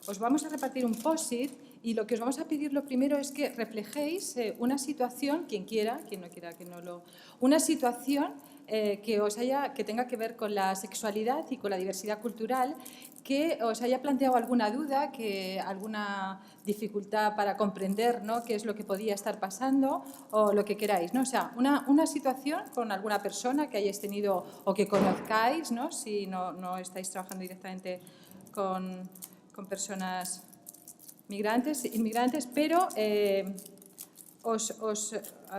os vamos a repartir un post-it y lo que os vamos a pedir lo primero es que reflejéis una situación, quien quiera, quien no quiera que no lo... Una situación que tenga que ver con la sexualidad y con la diversidad cultural, que os haya planteado alguna duda, alguna dificultad para comprender, ¿no?, qué es lo que podía estar pasando o lo que queráis, ¿no? O sea, una situación con alguna persona que hayáis tenido o que conozcáis, ¿no?, si no estáis trabajando directamente con personas migrantes, inmigrantes, pero a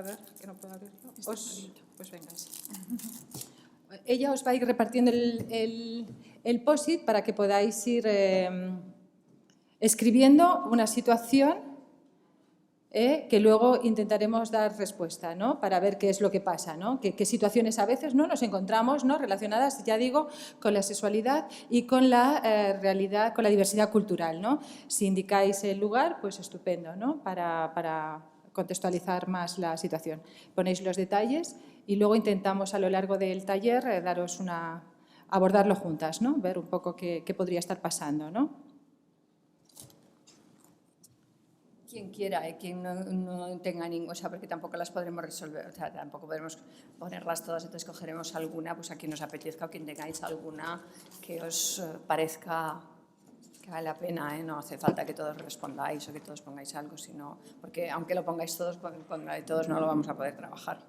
ver, que no puedo abrirlo. Pues venga. Ella os va a ir repartiendo el post-it para que podáis ir escribiendo una situación que luego intentaremos dar respuesta, ¿no?, para ver qué es lo que pasa, ¿no?, qué situaciones a veces, ¿no?, nos encontramos, ¿no?, relacionadas, ya digo, con la sexualidad y con la realidad, con la diversidad cultural, ¿no? Si indicáis el lugar, pues estupendo, ¿no?, para contextualizar más la situación. Ponéis los detalles y luego intentamos a lo largo del taller abordarlo juntas, ¿no?, ver un poco qué podría estar pasando, ¿no? Quien quiera, quien no tenga ningún, o sea, porque tampoco las podremos resolver, o sea, tampoco podremos ponerlas todas, entonces cogeremos alguna, pues a quien os apetezca o quien tengáis alguna que os parezca que vale la pena, no hace falta que todos respondáis o que todos pongáis algo, sino, porque aunque lo pongáis todos, no lo vamos a poder trabajar.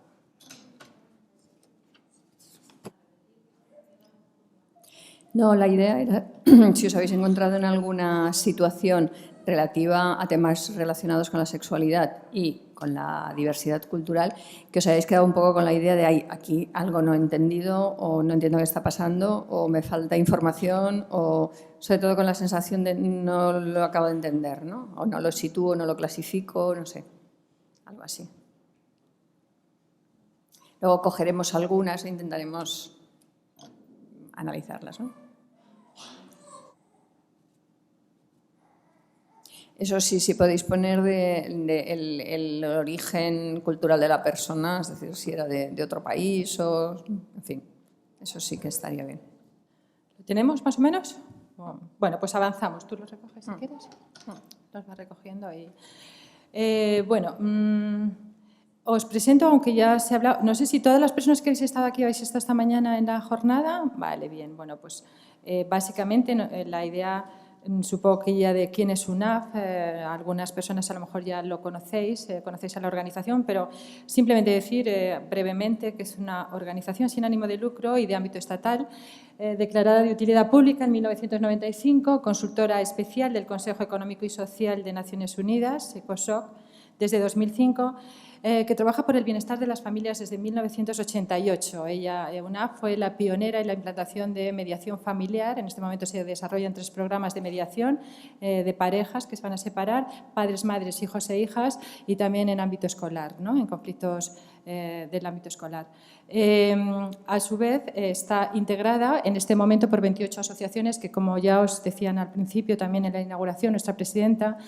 No, la idea era, si os habéis encontrado en alguna situación relativa a temas relacionados con la sexualidad y con la diversidad cultural, que os hayáis quedado un poco con la idea de aquí algo no he entendido o no entiendo qué está pasando o me falta información o sobre todo con la sensación de no lo acabo de entender, ¿no? O no lo sitúo, no lo clasifico, no sé, algo así. Luego cogeremos algunas e intentaremos analizarlas, ¿no? Eso sí, sí podéis poner el origen cultural de la persona, es decir, si era de otro país o, en fin, eso sí que estaría bien. ¿Lo tenemos más o menos? Bueno, pues avanzamos. ¿Tú los recoges si quieres? Los vas recogiendo ahí. Os presento, aunque ya se ha hablado, no sé si todas las personas que habéis estado aquí habéis estado esta mañana en la jornada. Vale, bien. Bueno, pues básicamente la idea, supongo que ya de quién es UNAF, algunas personas a lo mejor ya lo conocéis, conocéis a la organización, pero simplemente decir brevemente que es una organización sin ánimo de lucro y de ámbito estatal, declarada de utilidad pública en 1995, consultora especial del Consejo Económico y Social de Naciones Unidas, ECOSOC, desde 2005, que trabaja por el bienestar de las familias desde 1988. Ella, UNAF, fue la pionera en la implantación de mediación familiar. En este momento se desarrollan 3 programas de mediación de parejas que se van a separar, padres, madres, hijos e hijas, y también en ámbito escolar, ¿no?, en conflictos del ámbito escolar. A su vez, está integrada en este momento por 28 asociaciones que, como ya os decían al principio, también en la inauguración, nuestra presidenta,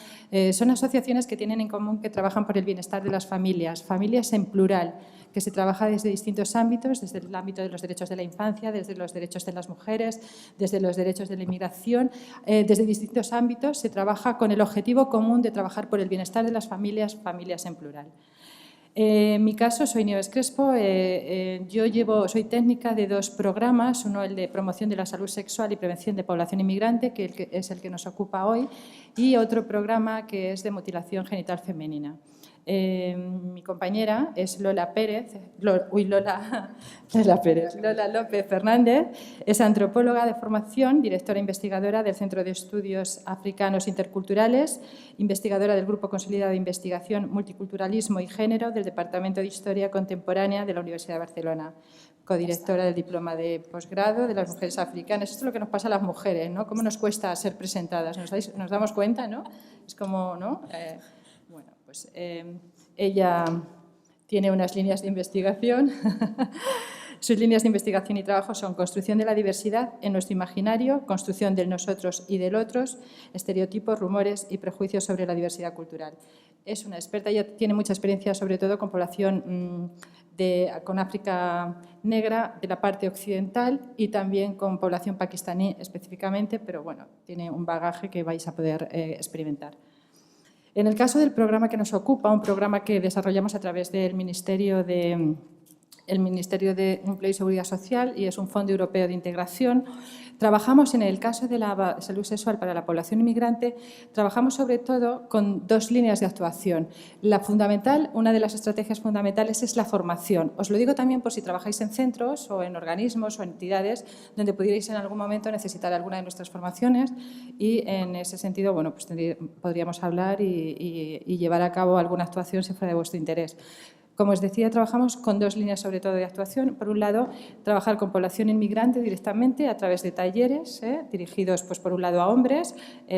son asociaciones que tienen en común que trabajan por el bienestar de las familias, familias en plural, que se trabaja desde distintos ámbitos, desde el ámbito de los derechos de la infancia, desde los derechos de las mujeres, desde los derechos de la inmigración, desde distintos ámbitos se trabaja con el objetivo común de trabajar por el bienestar de las familias, familias en plural. En mi caso, soy Nieves Crespo, soy técnica de 2 programas, uno el de promoción de la salud sexual y prevención de población inmigrante, que es el que nos ocupa hoy, y otro programa que es de mutilación genital femenina. Mi compañera es Lola López Fernández, es antropóloga de formación, directora investigadora del Centro de Estudios Africanos Interculturales, investigadora del Grupo Consolidado de Investigación Multiculturalismo y Género del Departamento de Historia Contemporánea de la Universidad de Barcelona, codirectora del Diploma de Posgrado de las Mujeres Africanas. Esto es lo que nos pasa a las mujeres, ¿no? ¿Cómo nos cuesta ser presentadas? ¿Nos damos cuenta, no? Es como, ¿no? Bueno, pues ella tiene unas líneas de investigación. Sus líneas de investigación y trabajo son construcción de la diversidad en nuestro imaginario, construcción del nosotros y del otros, estereotipos, rumores y prejuicios sobre la diversidad cultural. Es una experta, ella tiene mucha experiencia sobre todo con población con África negra de la parte occidental y también con población pakistaní específicamente, pero bueno, tiene un bagaje que vais a poder experimentar. En el caso del programa que nos ocupa, un programa que desarrollamos a través del Ministerio de Empleo y Seguridad Social y es un Fondo Europeo de Integración, trabajamos en el caso de la salud sexual para la población inmigrante, trabajamos sobre todo con dos líneas de actuación. La fundamental, una de las estrategias fundamentales es la formación. Os lo digo también por si trabajáis en centros o en organismos o entidades donde pudierais en algún momento necesitar alguna de nuestras formaciones y en ese sentido, bueno, pues podríamos hablar y llevar a cabo alguna actuación si fuera de vuestro interés. Como os decía, trabajamos con dos líneas sobre todo de actuación. Por un lado, trabajar con población inmigrante directamente a través de talleres dirigidos, pues, por un lado, a hombres,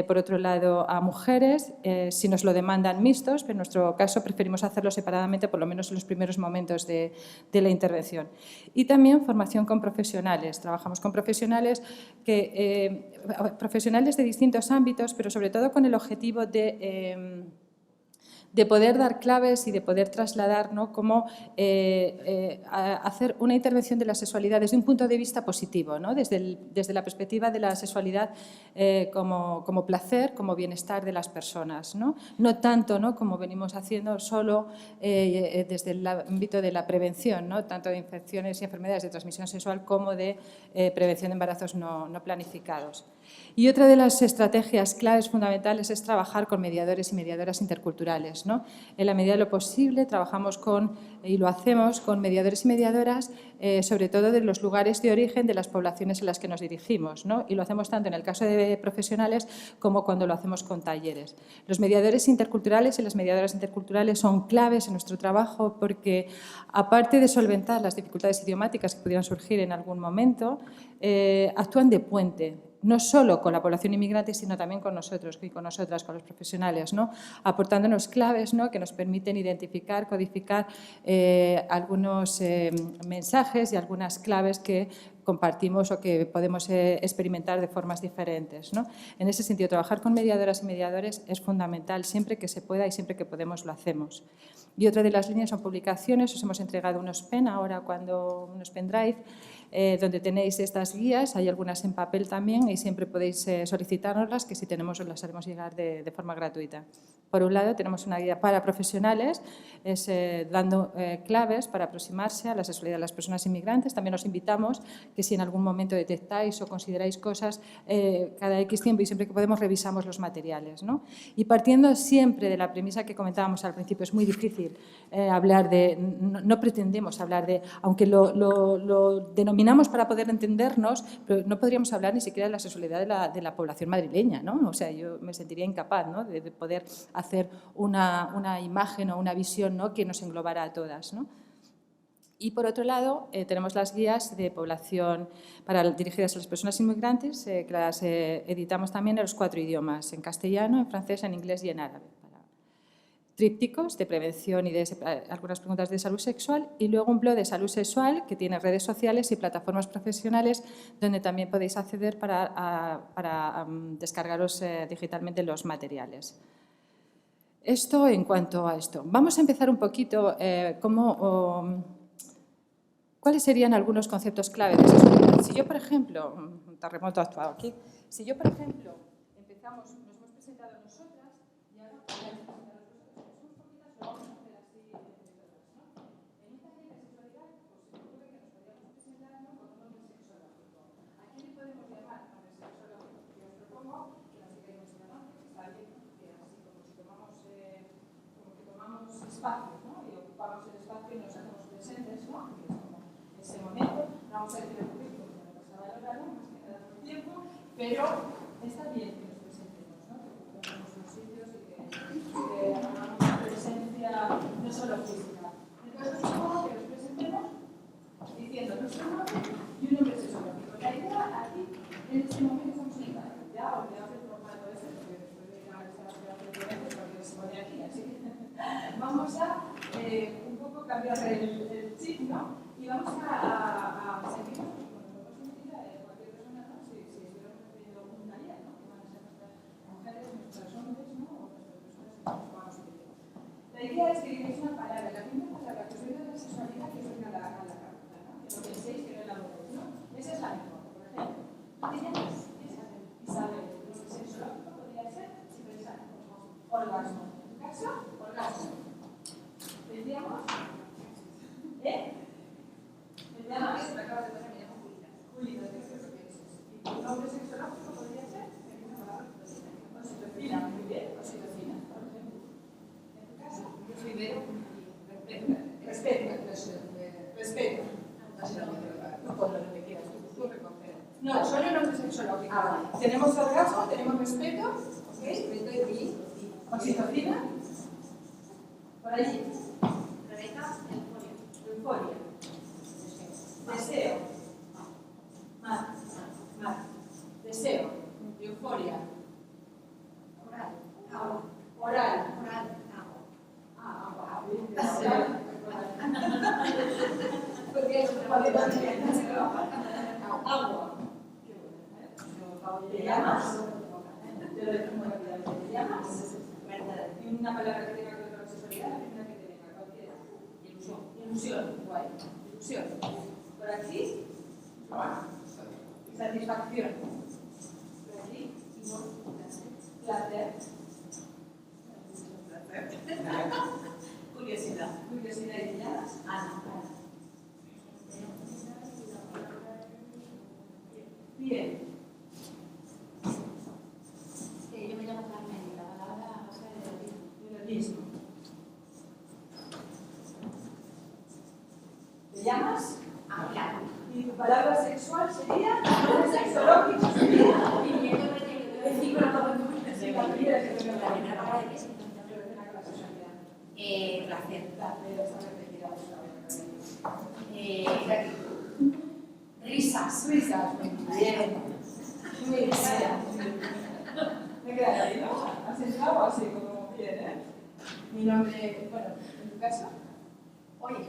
por otro lado, a mujeres, si nos lo demandan mixtos, pero en nuestro caso preferimos hacerlo separadamente, por lo menos en los primeros momentos de la intervención. Y también formación con profesionales. Trabajamos con profesionales de distintos ámbitos, pero sobre todo con el objetivo de poder dar claves y de poder trasladar, ¿no?, cómo hacer una intervención de la sexualidad desde un punto de vista positivo, ¿no?, desde la perspectiva de la sexualidad como placer, como bienestar de las personas, ¿no? No tanto, ¿no?, como venimos haciendo solo desde el ámbito de la prevención, ¿no?, tanto de infecciones y enfermedades de transmisión sexual como de prevención de embarazos no planificados. Y otra de las estrategias claves fundamentales es trabajar con mediadores y mediadoras interculturales, ¿no? En la medida de lo posible trabajamos y lo hacemos con mediadores y mediadoras, sobre todo de los lugares de origen de las poblaciones en las que nos dirigimos, ¿no? Y lo hacemos tanto en el caso de profesionales como cuando lo hacemos con talleres. Los mediadores interculturales y las mediadoras interculturales son claves en nuestro trabajo porque, aparte de solventar las dificultades idiomáticas que pudieran surgir en algún momento, actúan de puente, no solo con la población inmigrante, sino también con nosotros y con nosotras, con los profesionales, ¿no?, aportándonos claves, ¿no?, que nos permiten identificar, codificar algunos mensajes y algunas claves que compartimos o que podemos experimentar de formas diferentes, ¿no? En ese sentido, trabajar con mediadoras y mediadores es fundamental. Siempre que se pueda y siempre que podemos lo hacemos. Y otra de las líneas son publicaciones. Os hemos entregado unos unos pendrive, donde tenéis estas guías. Hay algunas en papel también y siempre podéis solicitárnoslas, que si tenemos os las haremos llegar de forma gratuita. Por un lado, tenemos una guía para profesionales, dando claves para aproximarse a la sexualidad de las personas inmigrantes. También os invitamos que si en algún momento detectáis o consideráis cosas, cada X tiempo y siempre que podemos revisamos los materiales, ¿no? Y partiendo siempre de la premisa que comentábamos al principio, es muy difícil hablar de, no pretendemos hablar de, aunque lo denominamos para poder entendernos, pero no podríamos hablar ni siquiera de la sexualidad de la población madrileña, ¿no? O sea, yo me sentiría incapaz, ¿no?, de poder hacer una imagen o una visión, ¿no?, que nos englobara a todas, ¿no? Y, por otro lado, tenemos las guías de población dirigidas a las personas inmigrantes, que las editamos también en los 4 idiomas, en castellano, en francés, en inglés y en árabe. Trípticos de prevención y de algunas preguntas de salud sexual, y luego un blog de salud sexual que tiene redes sociales y plataformas profesionales donde también podéis acceder para descargaros digitalmente los materiales. Esto en cuanto a esto. Vamos a empezar un poquito cuáles serían algunos conceptos clave de sexualidad. Si yo, por ejemplo, un terremoto ha actuado aquí, si yo, por ejemplo, nos hemos presentado nosotras y ahora vamos a hacer así de todas, ¿no? En un taller de sexualidad, pues se me ocurre que nos podríamos presentar con un nombre sexológico. ¿A quién le podemos llamar nombre sexológico? Yo os propongo que nos digáis nuestro nombre, que está bien, que así como si tomamos espacio, ¿no?, y ocupamos el espacio y nos hacemos presentes, ¿no?, que es como ese momento. No vamos a decir el currículum, que me pasaba a los alumnos, que me da por tiempo, pero está bien que nos presentemos, ¿no?, que ocupemos los sitios y que hagamos presencia no solo física. Entonces, os propongo que nos presentemos diciendo nuestro nombre y un nombre sexológico. La idea aquí, en este momento, estamos en Italia. Ya olvidaos del formato ese, porque después de llegar a esta ciudad de porque se pone aquí, así que vamos a un poco cambiar el chip, ¿no? Y vamos a seguirnos con la posibilidad de cualquier persona, ¿no?, si estuviéramos haciendo un taller, ¿no?, que van a ser nuestras mujeres, nuestros hombres, ¿no?, o nuestras personas que nos vamos a utilizar. La idea es que digáis una palabra, la primera palabra que os venga de la sexualidad, que os tú recoger. No, solo el nombre sexológico. Tenemos orgasmo, tenemos respeto, ¿ok? Respeto y oxitocina. Por allí. Rebeca, Euforia. Deseo. Más. Deseo. Euforia. Oral. Agua. ¿Te llamas? Te lo decimos rápidamente. ¿Te llamas? Y una palabra que tenga que ver con la sexualidad, la primera que te venga, cualquiera. Ilusión. Guay. Ilusión. Por aquí. Satisfacción. Por aquí. Placer. Curiosidad. Curiosidad y llamas. Ana. Bien. yo me llamo Carmen, la palabra va a ser Erotismo. ¿Te llamas? claro. ¿Y tu palabra sexual sería? ¿Sexológico sería? Risas. Muy bien. Muy bien. Me queda ahí, ¿no? ¿Has entrado así como bien, Mi nombre, bueno, en tu caso. Oye,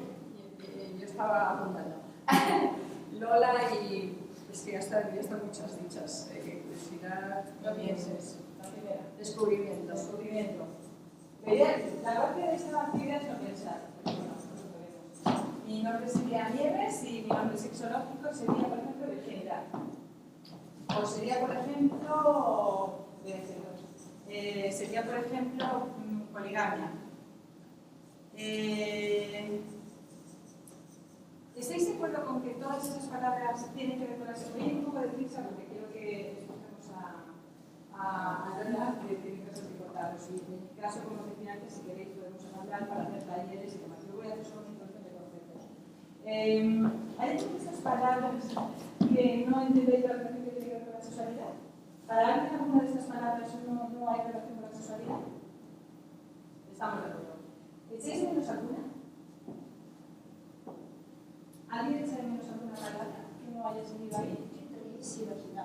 yo estaba apuntando. Lola y es que ya están muchas dichas. Curiosidad, No pienses. La primera. descubrimiento. Descubrimiento. La gracia de esta actividad es no pensar. Bueno, no podemos. Mi nombre sería Nieves y mi nombre sexológico sería, por ejemplo, virginidad. O sería, por ejemplo, sería, por ejemplo, poligamia. ¿Estáis de acuerdo con que todas esas palabras tienen que ver con la sexualidad? Un poco de prisa porque quiero que escuchemos a Lola de casos de cortados. Y en mi caso, como decía antes, si queréis podemos hablar para hacer talleres y demás. Yo voy a hacer solo una introducción de conceptos. ¿Hay muchas palabras que no entendéis la relación que tiene que ver con la sexualidad? ¿Para alguien alguna de estas palabras no hay relación con la sexualidad? Estamos de acuerdo. ¿Echáis de menos alguna? ¿Alguien echa de menos alguna palabra que no haya seguido ahí?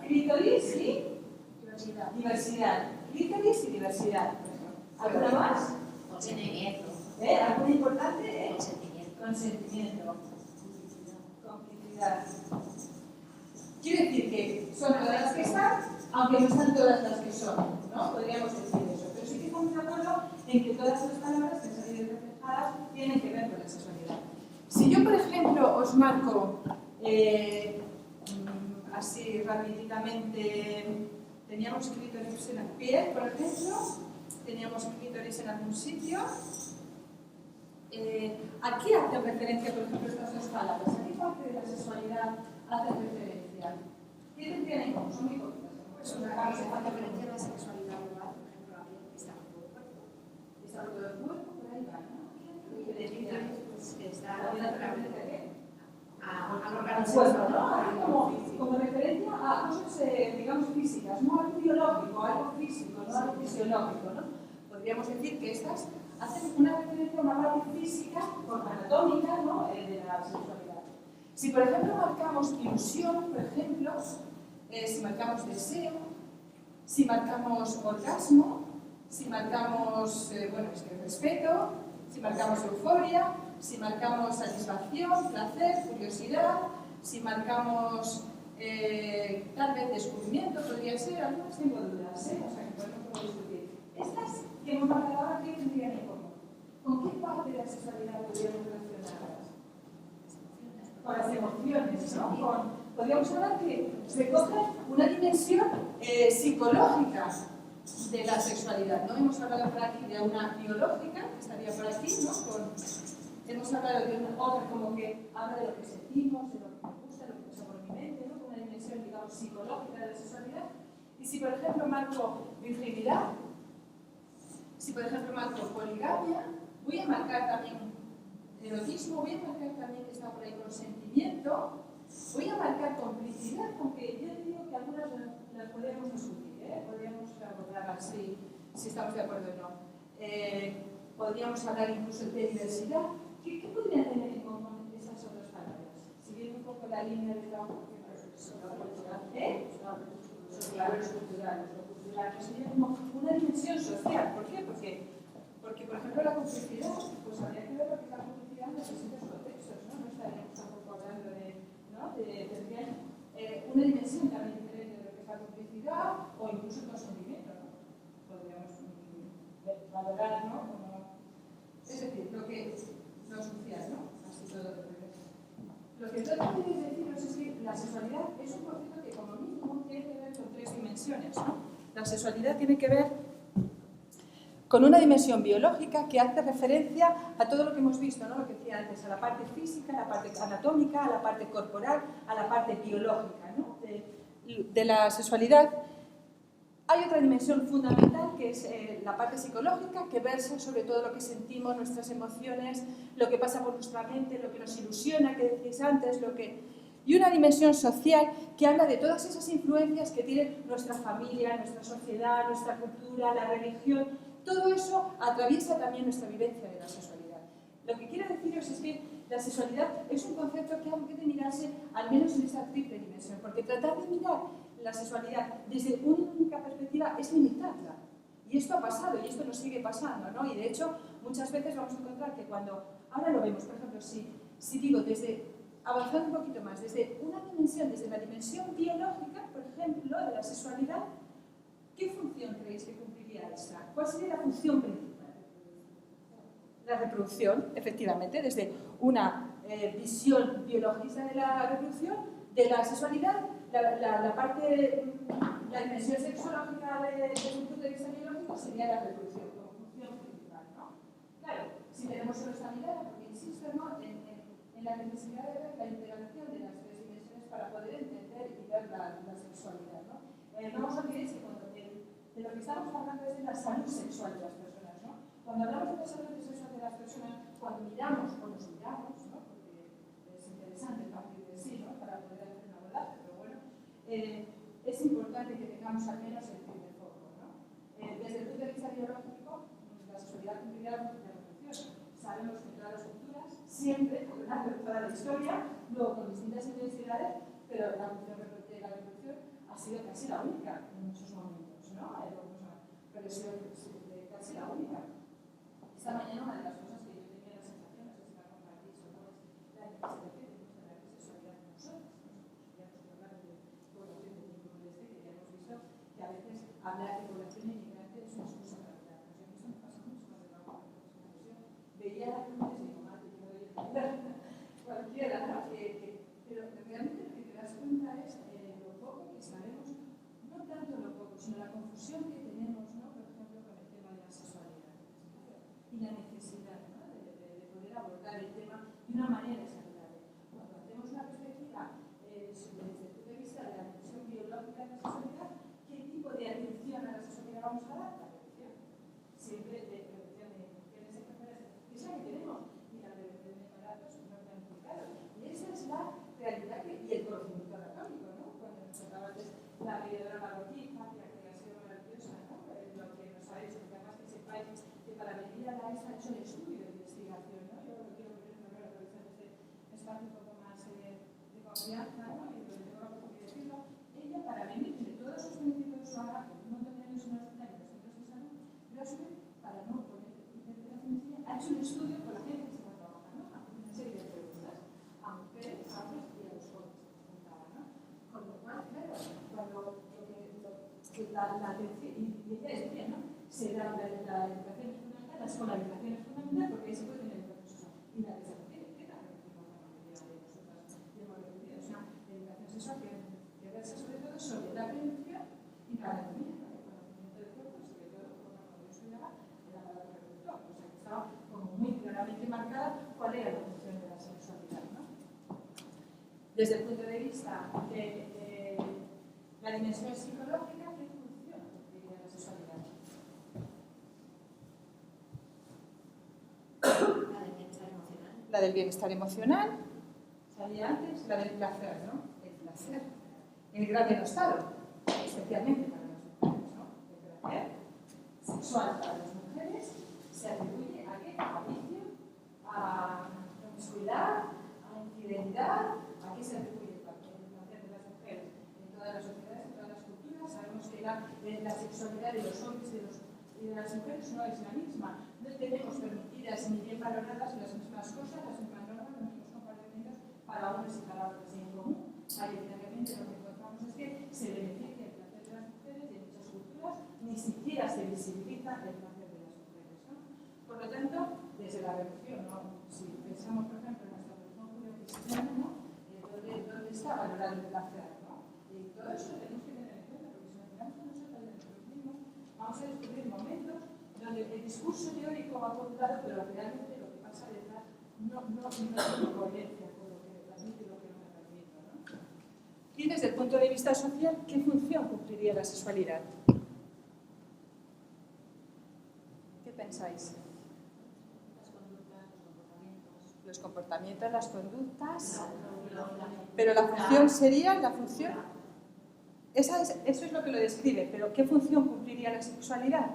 Clítoris, sí. Diversidad. Clítoris y diversidad. ¿Alguna más? Consentimiento. ¿Alguna importante? Consentimiento. Consentimiento. Complicidad. Quiero decir que son todas las que están, aunque no están todas las que son, ¿no? Podríamos decir eso. Pero sí que estamos de acuerdo en que todas las palabras que han salido reflejadas tienen que ver con la sexualidad. Si yo, por ejemplo, os marco así rapiditamente, teníamos clítoris en el pie, por ejemplo, teníamos clítoris en algún sitio. ¿A qué hacen referencia, por ejemplo, estas dos palabras? ¿A qué parte de la sexualidad hacen referencia? ¿Qué tendrían en común? Son muy cortas. Pues una cosa que hace referencia a la sexualidad global, por ejemplo, a alguien que está por todo el cuerpo. Está por todo el cuerpo, por ahí va, ¿no? Y que decía, pues está ¿A al al cuerpo, ¿no? Como referencia a cosas, digamos, físicas, no algo biológico, algo físico, no algo fisiológico, ¿no? Podríamos decir que estas hacen una referencia a una parte física, anatómica, ¿no? De la sexualidad. Si, por ejemplo, marcamos ilusión, por ejemplo, si marcamos deseo, si marcamos orgasmo, si marcamos, respeto, si marcamos euforia, si marcamos satisfacción, placer, curiosidad, si marcamos tal vez descubrimiento, podría ser, algunas tengo dudas, o sea que podemos discutir. Estas que hemos marcado ahora, ¿qué tendrían en común? ¿Con qué parte de la sexualidad podríamos relacionarlas? Con las emociones, ¿no? Podríamos hablar que recogen una dimensión psicológica de la sexualidad, ¿no? Hemos hablado por aquí de una biológica, que estaría por aquí, ¿no? Hemos hablado de una otra como que habla de lo que sentimos, de lo que nos gusta, de lo que pasa por mi mente, ¿no? Con una dimensión, digamos, psicológica de la sexualidad. Y si, por ejemplo, marco virginidad, si, por ejemplo, marco poligamia, voy a marcar también erotismo, voy a marcar también que está por ahí consentimiento, Voy a marcar complicidad, aunque yo digo que algunas las podríamos discutir, podríamos abordar así, si estamos de acuerdo o no. Podríamos hablar incluso de diversidad. ¿Qué podría tener en común esas otras palabras? Siguiendo un poco la línea de trabajo que cultural. Sería como una dimensión social. ¿Por qué? Porque, por ejemplo, la complicidad, pues habría que ver lo que la complicidad en los distintos contextos, ¿no? No estaríamos tampoco hablando tendrían una dimensión también diferente de lo que es la complicidad o incluso el consentimiento, ¿no? Podríamos valorar, ¿no? Es decir, lo social, ¿no? Así todo. Lo que trato de deciros es que la sexualidad es un concepto que como mínimo tiene que ver con tres dimensiones, ¿no? La sexualidad tiene que ver con una dimensión biológica que hace referencia a todo lo que hemos visto, ¿no? Lo que decía antes, a la parte física, a la parte anatómica, a la parte corporal, a la parte biológica, ¿no? de la sexualidad. Hay otra dimensión fundamental que es la parte psicológica, que versa sobre todo lo que sentimos, nuestras emociones, lo que pasa por nuestra mente, lo que nos ilusiona, que decís antes, y una dimensión social que habla de todas esas influencias que tiene nuestra familia, nuestra sociedad, nuestra cultura, la religión. Todo eso atraviesa también nuestra vivencia de la sexualidad. Lo que quiero deciros es que la sexualidad es un concepto que hay que mirarse al menos en esa triple dimensión, porque tratar de mirar la sexualidad desde una única perspectiva es limitarla. Y esto ha pasado y esto nos sigue pasando, ¿no? Y de hecho, muchas veces vamos a encontrar que ahora lo vemos, por ejemplo, si digo avanzando un poquito más, desde una dimensión, desde la dimensión biológica, por ejemplo, de la sexualidad, ¿qué función creéis que cumpliría esta? ¿Cuál sería la función principal? La reproducción, efectivamente, desde una visión biológica de la reproducción, de la sexualidad, la dimensión sexológica desde un punto de vista biológico sería la reproducción como función principal, ¿no? Claro, si tenemos solo esta mirada, porque insisto, ¿no? en la necesidad de ver la interacción de las tres dimensiones para poder entender y ver la sexualidad, ¿no? No os olvidéis que de lo que estamos hablando es de la salud sexual de las personas, ¿no? Cuando hablamos de la salud sexual de las personas, cuando miramos o nos miramos, ¿no? Porque es interesante partir de sí, ¿no? Para poder hacer un abordaje, pero bueno, es importante que tengamos al menos el primer foco, ¿no? Desde el punto de vista biológico, la sexualidad cumpliría la función de reproducción. Sabemos que todas las culturas, siempre, a lo largo de toda la historia, luego con distintas intensidades, pero la función de la reproducción ha sido casi la única en muchos momentos, ¿no? Pero ha sido casi la única. Esta mañana una de las cosas que yo tenía la sensación, no sé si la compartís o no, es la necesidad que tenemos de la sexualidad nosotros. Podríamos hablar de población de tipo como que ya hemos visto que a veces hablar de población inmigrante es una excusa para hablar. No sé, eso me pasa mucho cuando trabajo en la profesión. Veía las luces y digo, madre, yo doy cualquiera, ¿no? Pero realmente lo que te das cuenta es lo poco que sabemos, no tanto lo poco, sino la confusión que tenemos, ¿no? Por ejemplo, con el tema de la sexualidad y la necesidad, ¿no? de poder abordar el tema de una manera saludable. Cuando hacemos una perspectiva desde el punto de vista de la dimensión biológica de la sexualidad, ¿qué tipo de atención a la sexualidad vamos a dar? La prevención. Siempre de prevención de infecciones sexuales, que es la que tenemos, y la prevención de embarazos no planificados. Y esa es la realidad y el conocimiento anatómico, ¿no? Cuando nos hablaba antes la medidora magnética, que ha sido maravillosa, ¿no? Lo que nos ha hecho, porque además que sepáis que para medir a la ESA ha hecho el estudio de investigación, ¿no? Yo lo quiero poner en la revisión de este espacio un poco más de confianza, ¿no? Y lo tengo la oportunidad de decirlo. Ella, para medir de todos sus beneficios de su agarre, un montón de años en los hospitales y los centros de salud, pero a su vez, para no poner interpretación, ha hecho un estudio con la gente que se va trabajando, haciendo una serie de preguntas a mujeres, a hombres y a los jóvenes que se juntaban, ¿no? Con lo cual, claro, cuando la atención, y ella decía, ¿no? Se da la educación es fundamental, la escolarización es fundamental porque ahí se puede tener el proceso y la desarrollo, que también es la mayoría de nosotras hemos recibido, es una educación sexual que versa sobre todo sobre la prevención y la anatomía, ¿no? El conocimiento del cuerpo, sobre todo cuando yo estudiaba el aparato reproductor, o sea que estaba como muy claramente marcada cuál era la función de la sexualidad, ¿no? Desde el punto de vista de la dimensión psicológica, ¿qué función tiene la sexualidad? La del bienestar emocional. Salía antes la del placer, ¿no? El placer. El gran denostado, especialmente para las mujeres, ¿no? El placer sexual para las mujeres se atribuye a qué? A vicio, a promiscuidad, a infidelidad. ¿A qué se atribuye el placer de las mujeres? En todas las sociedades, en todas las culturas, sabemos que la sexualidad de los hombres y de las mujeres no es la misma. No tenemos permitidas ni bien valoradas las mismas cosas, las mismas normas, los mismos comportamientos para hombres y para otros. Y en común, mayoritariamente lo que encontramos es que se beneficia el placer de las mujeres y en muchas culturas ni siquiera se visibiliza el placer de las mujeres, ¿no? Por lo tanto, desde la revolución, ¿no? Si pensamos, por ejemplo, en nuestra revolución judio-cristiana, ¿no? ¿Dónde está valorado el placer, ¿no? Y todo eso lo tenemos que tener en cuenta, porque si nos miramos a nosotros de nosotros mismos, vamos a descubrir momentos donde el discurso teórico va por un lado, pero realmente lo que pasa detrás no tiene coherencia con lo que me permite y lo que no me permite, ¿no? Y desde el punto de vista social, ¿qué función cumpliría la sexualidad? ¿Qué pensáis? Los comportamientos, las conductas. Pero la función sería la función. Eso es lo que lo describe, pero ¿qué función cumpliría la sexualidad?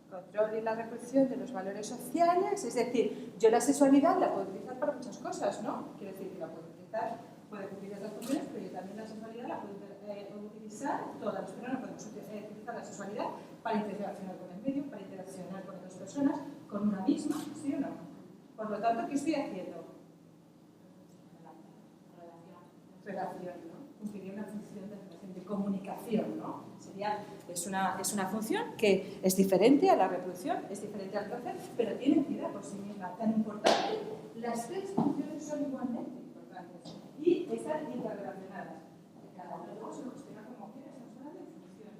Control y la reproducción de los valores sociales, es decir, yo la sexualidad la puedo utilizar para muchas cosas, ¿no? Quiero decir que la puedo utilizar, puede cumplir estas funciones, pero yo también la sexualidad la puedo utilizar, todas las personas podemos utilizar la sexualidad para interaccionar con el medio, para interaccionar con otras personas, con una misma, ¿sí o no? Por lo tanto, ¿qué estoy haciendo? Relación, ¿no? Cumpliría una función de relación, de comunicación, ¿no? Es una función que es diferente a la reproducción, es diferente al placer, pero tiene entidad por sí misma. Tan importante, las tres funciones son igualmente importantes y están interrelacionadas. Cada uno luego se lo gestiona como quiera, estamos hablando de función.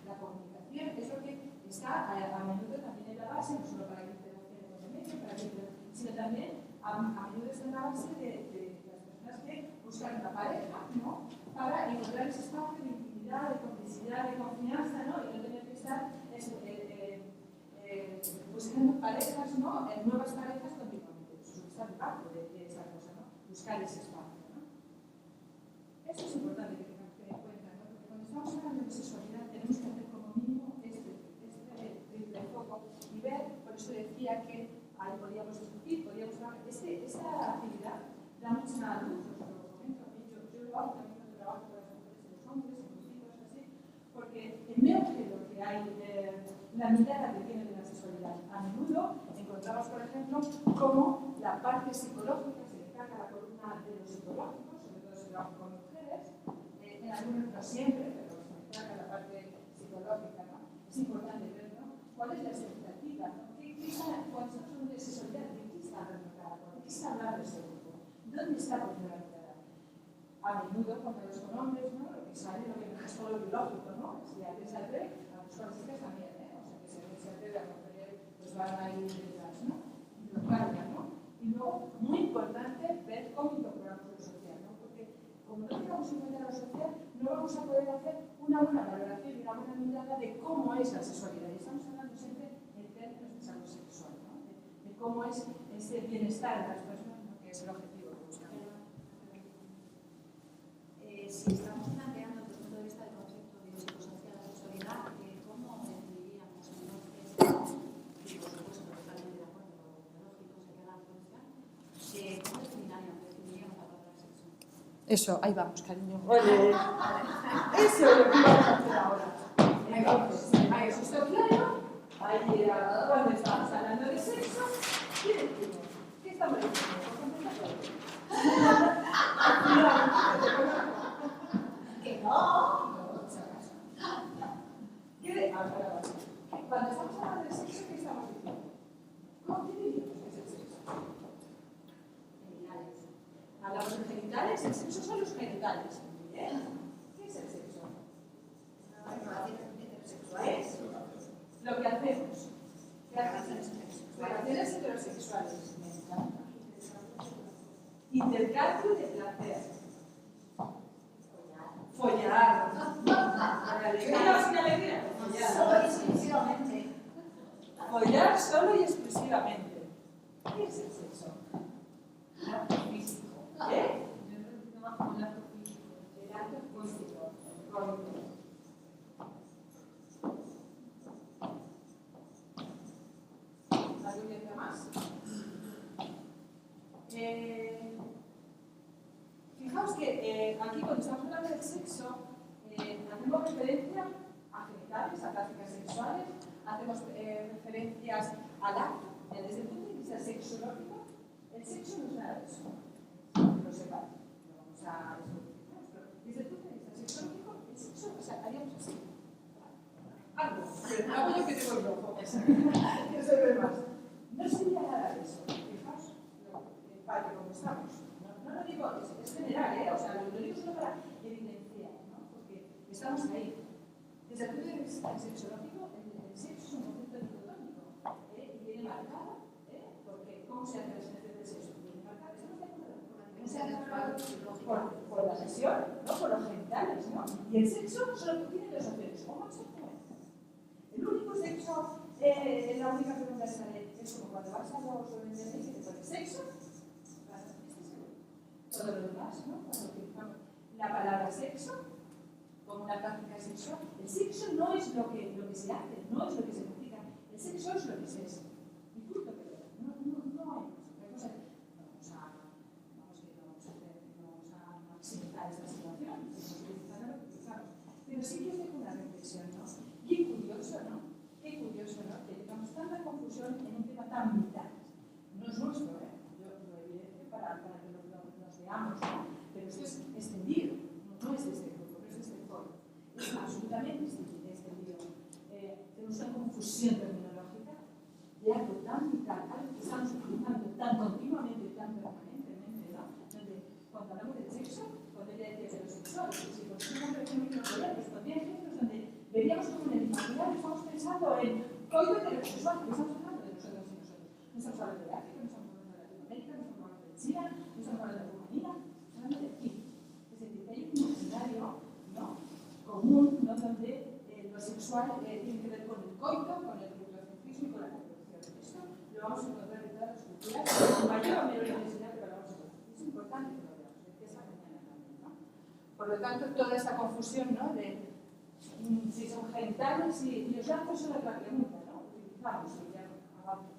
La comunicación es lo que está a menudo también en la base, no solo para que interaccione con el medio, sino también a menudo está en la base de las personas que buscan una pareja, ¿no? Para encontrar ese espacio de intimidad, de complicidad, de confianza, ¿no? Y no tener que estar buscando parejas, ¿no? Nuevas parejas continuamente. Eso está parte de esa cosa, ¿no? Buscar ese espacio, ¿no? Eso es importante que tengamos que tener en cuenta, ¿no? Porque cuando estamos hablando de sexualidad tenemos que hacer como mínimo este foco y ver, por eso decía que ahí podíamos discutir, podíamos trabajar. Esta actividad da mucha luz, os lo comento, yo lo hago también cuando trabajo con las mujeres y los hombres, en los hijos, así, porque veo que hay la mirada que tiene de la sexualidad. A menudo encontramos, por ejemplo, cómo la parte psicológica se destaca la columna de los psicológicos, sobre todo si trabajo con mujeres, en algunos no siempre, pero se destaca la parte psicológica, ¿no? Es importante ver, ¿no? ¿Cuál es la expectativa? ¿No? Cuando estamos hablando de sexualidad, ¿de qué está hablando cada uno? ¿De qué está hablando ese grupo? ¿Dónde está poniendo la mirada? A menudo, cuando los con hombres, ¿no? Lo que sale, lo que no es todo lo biológico, ¿no? Si alguien se atreve, a los chicas también, ¿eh? O sea, que si alguien se atreve a romper, pues van a ir detrás, ¿no? Y lo cargan, ¿no? Y luego, muy importante, ver cómo incorporamos lo social, ¿no? Porque como no tengamos en cuenta lo social, no vamos a poder hacer una buena valoración y una buena mirada de cómo es la sexualidad. Y estamos hablando siempre en términos de salud sexual, ¿no? De cómo es ese bienestar de las personas, ¿no? Que es el objetivo que buscamos. Si estamos planteando desde el punto de vista del concepto biopsicosocial la sexualidad, ¿cómo definiríamos entonces, y por supuesto totalmente de acuerdo con lo biológico, se queda la función, ¿cómo definiríamos la palabra sexo? Eso, ahí vamos, cariño. Oye, eso es lo que vamos a hacer ahora. Entonces, ahí eso está claro. Ahí, cuando estamos hablando de sexo, ¿qué decimos? ¿Qué estamos diciendo? Que no. Cuando estamos hablando de sexo, ¿qué estamos diciendo? ¿Cómo diríamos que es el sexo? Genitales. Hablamos de genitales, el sexo son los genitales. ¿Bien? ¿Qué es el sexo? Relaciones heterosexuales. Lo que hacemos. Relaciones heterosexuales. Intercambio de placer. Follar. ¿Alegría o sin alegría? Solo y exclusivamente. Follar solo y exclusivamente. ¿Qué es el sexo? El acto físico. ¿Eh? El acto físico. El acto físico. ¿Alguien dice más? Fijaos que aquí cuando estamos hablando del sexo, hacemos referencia a genitales, a prácticas sexuales, hacemos referencias al acto. Desde el punto de vista sexológico, el sexo no es nada de eso. Lo sepáis, lo vamos a descubrir. Desde el punto de vista sexológico, el sexo, o sea, haríamos así. Algo, pero hago yo que tengo el ojo. Que se ve más. No sería nada de eso. Fijaos, para que como estamos. No lo digo, es general, o sea, lo digo solo para evidenciar, ¿no? Porque estamos ahí. Desde el punto de vista sexológico, el sexo es un concepto dicotómico y viene marcado, porque ¿cómo se hace la expresión del sexo? Viene marcado, ¿estamos de acuerdo? ¿Cómo se hace por la sesión, ¿no? Por los genitales, ¿no? Y el sexo solo tiene dos opciones, o macho o hembra. El único sexo, la única pregunta es como cuando vas a los ONG y te pones sexo. Todo lo demás, ¿no? Cuando utilizamos la palabra sexo como una práctica sexual, el sexo no es lo que se hace, no es lo que se practica, el sexo es lo que se es. Y punto, pero no hay cosa. Vamos a maximizar esta situación, pero sí que hace una reflexión, ¿no? Qué curioso, ¿no? Qué curioso, ¿no? Que tengamos tanta confusión en un tema tan vital. No es nuestro, yo lo evidencio para que nos veamos, ¿no? Pero esto es extendido, no es de este grupo, no es de este foro. Es absolutamente extendido. Tenemos una confusión terminológica de algo tan vital, algo que estamos utilizando tan continuamente y tan permanentemente, ¿no? Donde cuando hablamos del sexo, cuando ella decía de los sexuales, si construimos referencias poderes, también ejemplos donde veríamos como en el imaginario estamos pensando en coito heterosexual, que estamos hablando de nosotros y nosotros. No estamos hablando de África, no estamos hablando de Latinoamérica, no estamos hablando de China, no estamos hablando de Rumanía, estamos hablando de aquí. Es decir, que hay un imaginario, ¿no? Común, ¿no? Donde lo sexual tiene que ver con el coito, con el reprocentrismo y con la reproducción. Esto lo vamos a encontrar en todas las culturas, con mayor o menor intensidad, pero lo vamos a encontrar. Es importante que lo veamos, que esta mañana también, ¿no? Por lo tanto, toda esta confusión, ¿no? De si son genitales y los lazos son otra pregunta, ¿no? Utilizamos, ya avanzo.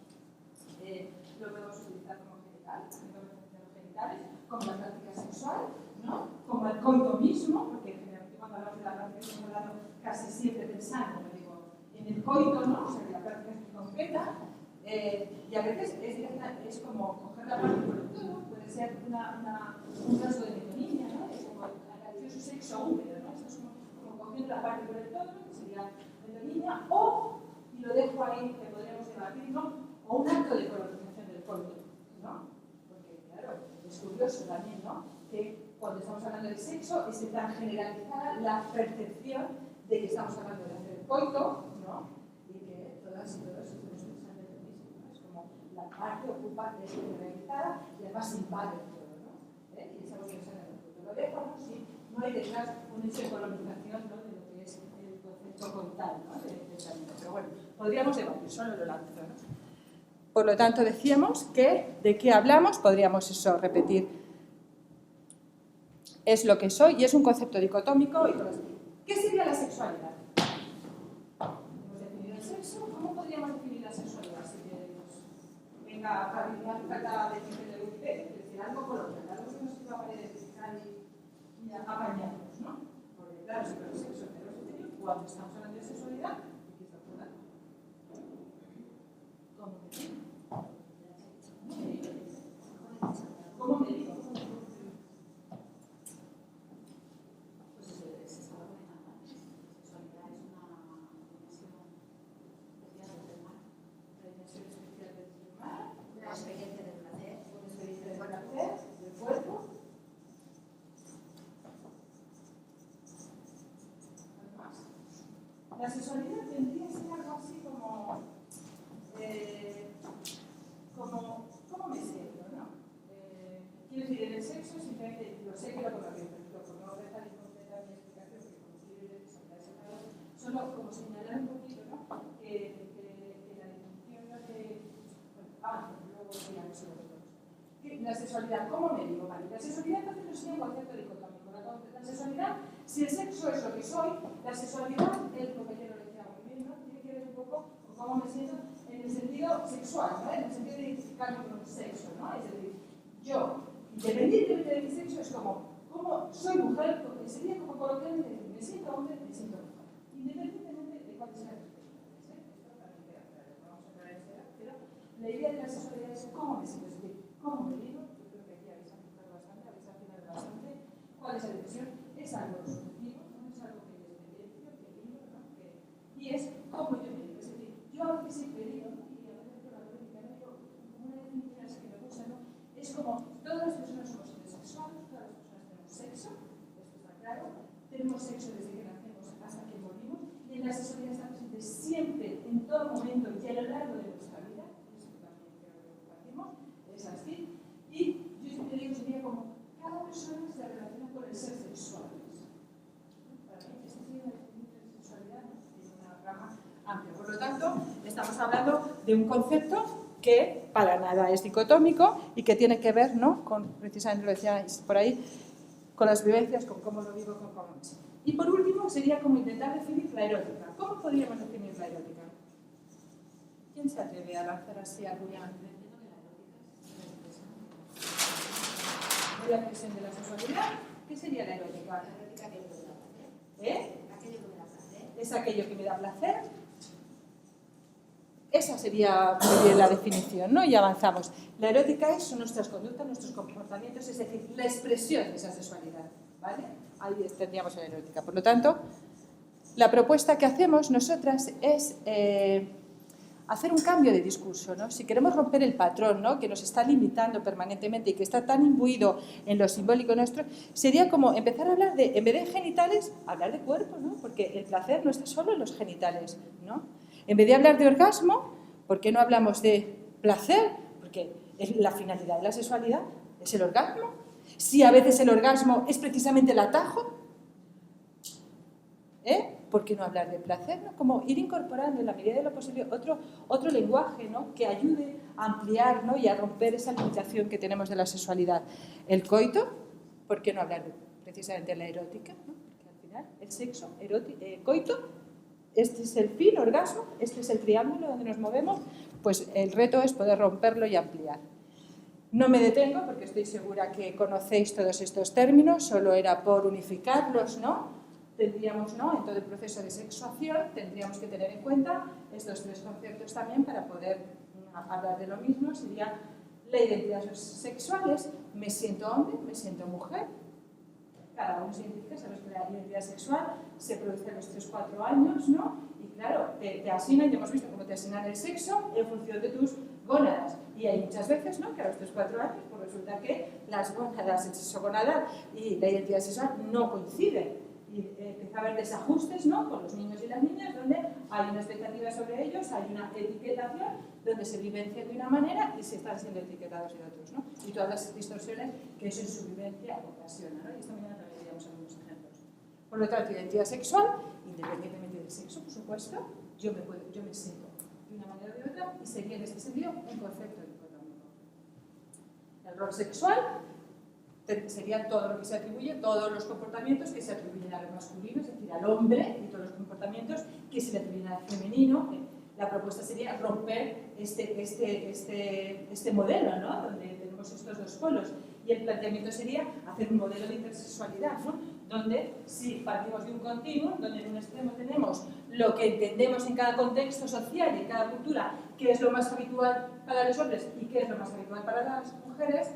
Lo podemos utilizar como genital, los genitales, como la práctica sexual, ¿no? Como el coito mismo, porque generalmente cuando hablamos de la práctica estamos hablando casi siempre pensando, digo, en el coito, ¿no? O sea, que la práctica es muy concreta, y a veces es como coger la parte por el todo, puede ser un caso de metonimia, ¿no? Es como acarició su sexo húmedo, ¿no? Esto es como cogiendo la parte por el todo, que sería metonimia, o, y lo dejo ahí, que podríamos debatir, ¿no? O un acto de colonización del coito, ¿no? Porque, claro, es curioso también, ¿no? Que cuando estamos hablando de sexo esté tan generalizada la percepción de que estamos hablando de hacer coito, ¿no? Y que todas y todos estamos pensando en lo mismo, ¿no? Es como la parte ocupa es generalizada y además invade todo, ¿no? Y estamos pensando en el coito. Lo dejo, ¿no? Sí, no hay detrás un hecho de colonización, ¿no? De lo que es el concepto coital, ¿no? Pero bueno, podríamos debatir, solo lo lanzo, ¿no? Por lo tanto, decíamos que de qué hablamos, podríamos eso repetir. Es lo que soy y es un concepto dicotómico. ¿Qué sería la sexualidad? Hemos definido el sexo. ¿Cómo podríamos definir la sexualidad? Si queremos, venga, para de Wikipedia, es decir, algo coloquial, algo que nos iba a identificar y apañarnos, ¿no? Porque claro, si con el sexo heterosexual, cuando estamos hablando de sexualidad, ¿de qué estamos hablando? ¿Cómo me digo? ¿Cómo me digo? La sexualidad tendría que ser algo así como ¿cómo me siento, no? Quiero decir, en el sexo simplemente lo sé que lo conozco, pero por no dejar incompleta mi explicación, porque como quiero ir solo como señalar un poquito, ¿no? Que la definición de luego voy a La sexualidad, ¿cómo me digo? Vale, la sexualidad entonces no sería un concepto dicotómico. La sexualidad, si el sexo es lo que soy, la sexualidad, el compañero lo decía muy bien, ¿no? Tiene que ver un poco con cómo me siento en el sentido sexual, ¿no? En el sentido de identificarme con el sexo, ¿no? Es decir, yo, independientemente de mi sexo, es como soy mujer, sería como coloquialmente decir, me siento hombre, me siento mujer. Independientemente de cuáles sean las personalidades, ¿eh? Esto también queda claro, vamos a aclarar eso, pero la idea de la sexualidad es cómo me siento, es decir, cómo me digo. Yo creo que aquí habéis apuntado bastante, habéis afinado bastante. ¿Cuál es la decisión? Es algo subjetivo, no es algo que es evidencio, que digo, ¿no? Y es cómo yo me digo. Es decir, yo a veces siempre digo, ¿no? Y a veces por la lógica no digo, como una definición así que me gusta, ¿no? Es como todas las personas somos seres sexuales, todas las personas tenemos sexo, esto está claro, tenemos sexo desde que nacemos hasta que morimos, y en la sexualidad está presente siempre, en todo momento y a lo largo de nuestra vida, eso también creo que compartimos, es así, y yo siempre digo, sería como cada persona se relaciona con el ser sexual. Para mí, esta sería una definición de sexualidad, es una rama amplia. Por lo tanto, estamos hablando de un concepto que para nada es dicotómico y que tiene que ver, ¿no? Con, precisamente lo decíais por ahí, con las vivencias, con cómo lo vivo, con cómo es. Y por último, sería como intentar definir la erótica. ¿Cómo podríamos definir la erótica? ¿Quién se atreve a lanzar así alguna? La expresión de la sexualidad, ¿qué sería la erótica? La erótica aquello que me da placer. Aquello que me da placer. Es aquello que me da placer. Esa sería la definición, ¿no? Y avanzamos. La erótica son nuestras conductas, nuestros comportamientos, es decir, la expresión de esa sexualidad, ¿vale? Ahí tendríamos la erótica. Por lo tanto, la propuesta que hacemos nosotras es hacer un cambio de discurso, ¿no? Si queremos romper el patrón, ¿no? Que nos está limitando permanentemente y que está tan imbuido en lo simbólico nuestro, sería como empezar a hablar de, en vez de genitales, hablar de cuerpo, ¿no? Porque el placer no está solo en los genitales, ¿no? En vez de hablar de orgasmo, ¿por qué no hablamos de placer? Porque la finalidad de la sexualidad es el orgasmo. Si a veces el orgasmo es precisamente el atajo, ¿por qué no hablar de placer? ¿No? Como ir incorporando en la medida de lo posible otro lenguaje, ¿no? Que ayude a ampliar, ¿no? Y a romper esa limitación que tenemos de la sexualidad. El coito, ¿por qué no hablar precisamente de la erótica? ¿No? Porque al final el sexo, coito, este es el fin, orgasmo, este es el triángulo donde nos movemos, pues el reto es poder romperlo y ampliar. No me detengo porque estoy segura que conocéis todos estos términos, solo era por unificarlos, ¿no? Tendríamos, ¿no? En todo el proceso de sexuación tendríamos que tener en cuenta estos tres conceptos también para poder hablar de lo mismo. Sería la identidad sexual, es me siento hombre, me siento mujer. Cada uno se identifica, sabes que la identidad sexual se produce a los 3-4 años, ¿no? Y claro, te asignan, ya hemos visto cómo te asignan el sexo en función de tus gónadas. Y hay muchas veces, ¿no? Que a los 3-4 años pues resulta que las gónadas, el sexo gonadal y la identidad sexual no coinciden. Y empieza a haber desajustes, ¿no? Con los niños y las niñas, donde hay una expectativa sobre ellos, hay una etiquetación, donde se vivencia de una manera y se están siendo etiquetados de otros, ¿no? Y todas las distorsiones que eso en su vivencia ocasiona, ¿no? Y esta mañana también veríamos algunos ejemplos. Por lo tanto, identidad sexual, independientemente del sexo, por supuesto, yo me siento de una manera o de otra y sería en este sentido un concepto dicotómico. El rol sexual sería todo lo que se atribuye, todos los comportamientos que se atribuyen al masculino, es decir, al hombre, y todos los comportamientos que se le atribuyen al femenino. La propuesta sería romper este modelo, ¿no? Donde tenemos estos dos polos. Y el planteamiento sería hacer un modelo de intersexualidad, ¿no? Donde si partimos de un continuum, donde en un extremo tenemos lo que entendemos en cada contexto social y en cada cultura, qué es lo más habitual para los hombres y qué es lo más habitual para las mujeres,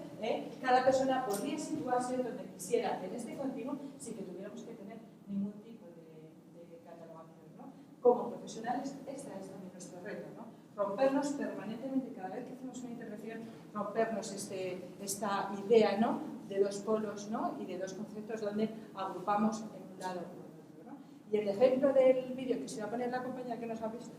cada persona podría situarse donde quisiera en este continuum sin que tuviéramos que tener ningún tipo de catalogación, ¿no? Como profesionales, esta es también nuestro reto, ¿no? Rompernos permanentemente, cada vez que hacemos una intervención, rompernos esta idea, ¿no? De dos polos, ¿no? Y de dos conceptos donde agrupamos en un lado o en otro, ¿no? Y el ejemplo del vídeo que se va a poner la compañera que nos ha visto,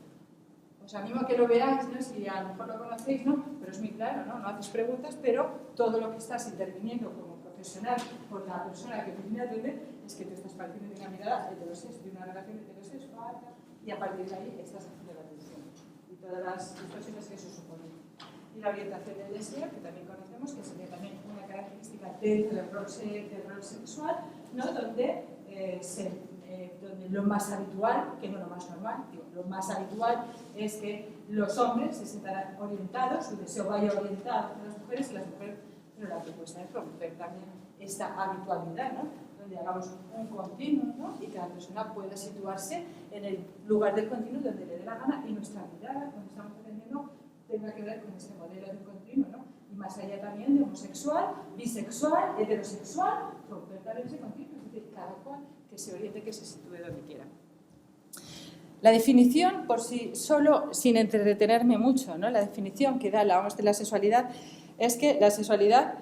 os animo a que lo veáis, ¿no? Si a lo mejor lo conocéis, ¿no? Pero es muy claro, ¿no? No haces preguntas, pero todo lo que estás interviniendo como profesional con la persona que te viene a atender es que te estás partiendo de una mirada heterosexual, de una relación heterosexual, y a partir de ahí estás haciendo la atención y todas las distorsiones que eso supone. y la orientación del deseo, que también conocemos, que sería también una característica dentro del rol sexual, ¿no? Donde lo más habitual, que no lo más normal, digo, lo más habitual es que los hombres se sientan orientados, su deseo vaya orientado a las mujeres y las mujeres, pero la propuesta es romper también esta habitualidad, ¿no? Donde hagamos un continuo, ¿no? Y cada persona pueda situarse en el lugar del continuo donde le dé la gana y nuestra mirada, cuando estamos aprendiendo, tenga que ver con este modelo del continuo, ¿no? Y más allá también de homosexual, bisexual, heterosexual, romper también ese continuo, es decir, cada cual que se oriente, que se sitúe donde quiera. La definición, por sí solo, sin entretenerme mucho, ¿no? La definición que da la OMS de la sexualidad es que la sexualidad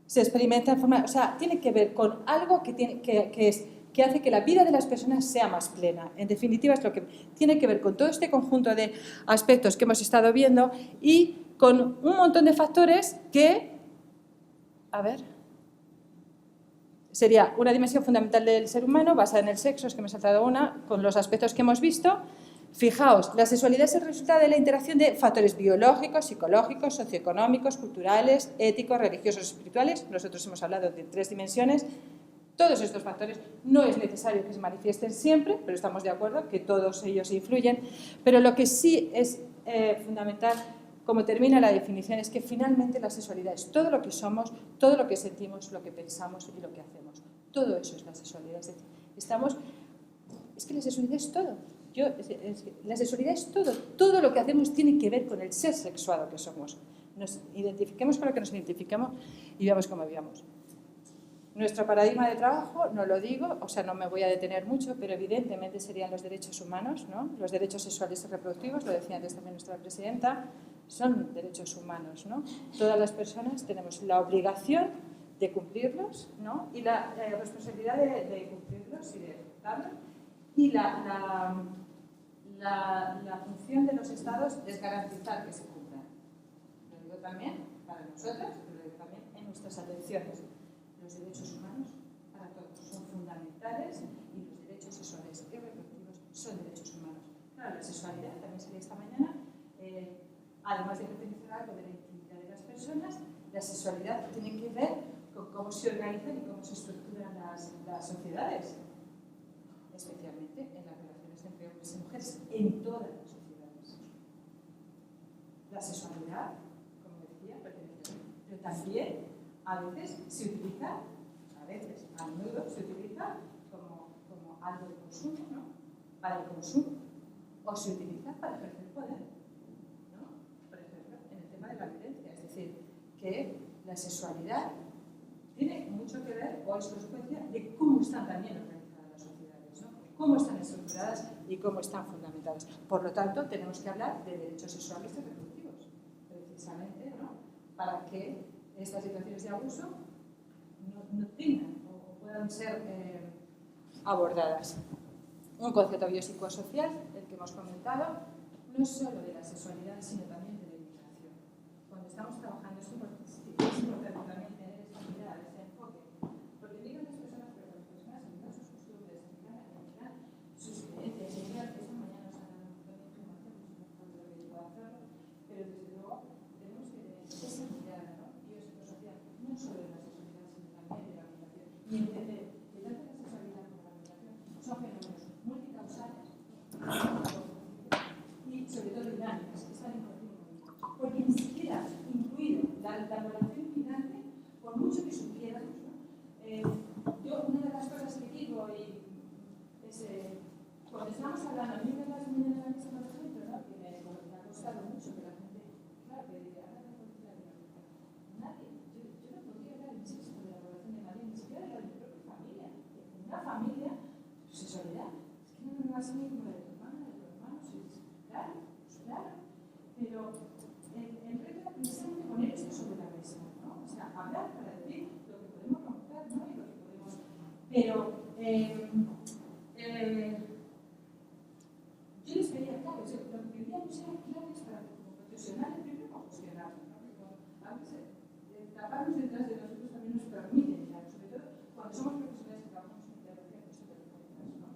se experimenta en forma, o sea, tiene que ver con algo que hace que la vida de las personas sea más plena. En definitiva, es lo que tiene que ver con todo este conjunto de aspectos que hemos estado viendo y con un montón de factores que, a ver, sería una dimensión fundamental del ser humano basada en el sexo, es que me he saltado una, con los aspectos que hemos visto. Fijaos, la sexualidad es el resultado de la interacción de factores biológicos, psicológicos, socioeconómicos, culturales, éticos, religiosos, espirituales. Nosotros hemos hablado de 3 dimensiones. Todos estos factores no es necesario que se manifiesten siempre, pero estamos de acuerdo que todos ellos influyen. Pero lo que sí es fundamental, como termina la definición, es que finalmente la sexualidad es todo lo que somos, todo lo que sentimos, lo que pensamos y lo que hacemos. Todo eso es la sexualidad. Es decir, es que la sexualidad es todo. La sexualidad es todo. Todo lo que hacemos tiene que ver con el ser sexuado que somos. Nos identifiquemos con lo que nos identifiquemos y veamos cómo vivamos. Nuestro paradigma de trabajo, no lo digo, o sea, no me voy a detener mucho, pero evidentemente serían los derechos humanos, ¿no? Los derechos sexuales y reproductivos, lo decía antes también nuestra presidenta, son derechos humanos, ¿no? Todas las personas tenemos la obligación de cumplirlos, ¿no? Y la responsabilidad de cumplirlos y de ejecutarlos. Y la función de los Estados es garantizar que se cumplan. Lo digo también para nosotras, pero lo digo también en nuestras atenciones. Los derechos humanos para todos son fundamentales y los derechos sexuales y reproductivos son derechos humanos. Claro, la sexualidad, también sería esta mañana, además de pertenecer a algo de la intimidad de las personas, la sexualidad tiene que ver con cómo se organizan y cómo se estructuran las sociedades, especialmente en las relaciones entre hombres y mujeres, en todas las sociedades. La sexualidad, como decía, pertenece, pero también a veces se utiliza, a menudo se utiliza como algo de consumo, ¿no? Para el consumo, o se utiliza para ejercer poder, ¿no? Por ejemplo, en el tema de la violencia, es decir, que la sexualidad tiene mucho que ver, o es consecuencia, de cómo están también organizadas las sociedades, ¿no? Cómo están estructuradas y cómo están fundamentadas. Por lo tanto, tenemos que hablar de derechos sexuales y reproductivos, precisamente, ¿no? Para que estas situaciones de abuso no tengan o puedan ser abordadas. Un concepto biopsicosocial, el que hemos comentado, no solo de la sexualidad, sino también de la educación. Cuando estamos trabajando es importante también tener esta mirada, este enfoque, porque miran las personas, pero las personas miran sus costumbres, miran sus creencias, miran esta mañana nos han dado un montón de información, no sé si puedo hacerlo, pero desde luego tenemos que tener esa mirada, ¿no? No solo de la sexualidad, sino también de la migración. Y entender que tanto la sexualidad como la migración son fenómenos multicausales y sobre todo dinámicas, que están en continuo movimiento. Porque ni siquiera incluido la población migrante, por mucho que supiéramos, ¿no? Yo, una de las cosas que digo y es, cuando estamos hablando, a mí me das muy en la mesa, por ejemplo, ¿no? Que me ha costado mucho que la gente, claro, que diga, ahora la política de la vida. Nadie, yo no podría hablar, insisto, de la población de Madrid, ni siquiera de mi propia familia. En una familia, sexualidad, es que no me va a ser como la de tu hermana, de tu hermano, claro, pero el reto es precisamente poner esto sobre la mesa, ¿no? O sea, hablar para decir lo que podemos romper, ¿no? Y lo que podemos. Pero yo les pedía claves, lo que pedíamos eran claves para que como profesionales primero funcionáramos, ¿no? Porque a veces taparnos detrás de nosotros también nos permite mirar, sobre todo cuando somos profesionales que trabajamos en intervención, esto de ¿no?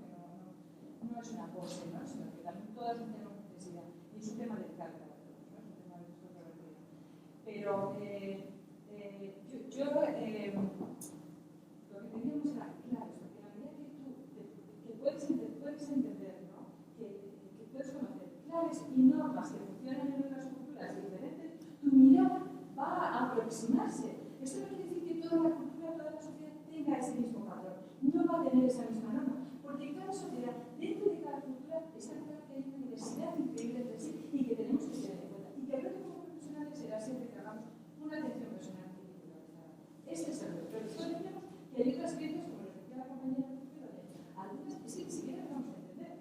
Que no es una pose, ¿no? Sino que también todas tenemos necesidad. Y es un tema del carácter. pero yo lo que teníamos era claves, porque a medida que tú puedes entender, ¿no? que puedes conocer claves y normas que funcionan en otras culturas diferentes, tu mirada va a aproximarse. Esto no quiere decir que toda la cultura, toda la sociedad tenga ese mismo patrón, no va a tener esa misma norma, porque cada sociedad, dentro de cada cultura, está claro que hay una diversidad increíble entre sí y que tenemos que tener en cuenta. Y que creo que como profesionales será siempre que hagamos una atención personal individualizada. Este es el reto. Pero después tenemos que hay otras creencias, como lo decía la compañera, algunas que sí, ni siquiera vamos a entender.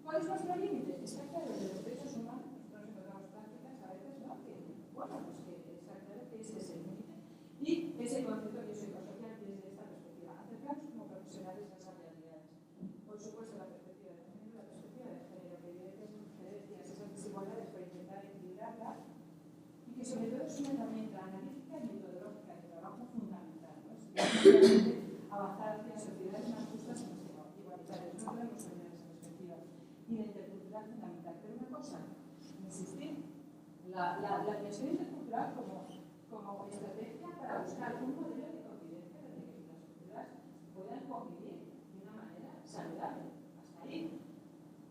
¿Cuál es nuestro límite? Está claro que los derechos humanos, nosotros encontramos prácticas a veces, ¿no? Que, bueno, pues que está claro que ese es el límite. Y ese concepto que yo soy social desde esta perspectiva. Acercarnos como profesionales a esas realidades. Por supuesto, la perspectiva de género, la perspectiva de género, que evidentemente esas diferencias, esas desigualdades, para intentar equilibrarlas, y que sobre todo es una herramienta analítica y metodológica de trabajo fundamental, ¿no? Si queremos avanzar hacia sociedades más justas y más igualitarias. No podemos olvidar esa perspectiva. Y la intercultural fundamental. Pero una cosa, insistir, la dimensión intercultural como estrategia para buscar un modelo de convivencia en el que las culturas puedan convivir de una manera saludable. Hasta ahí.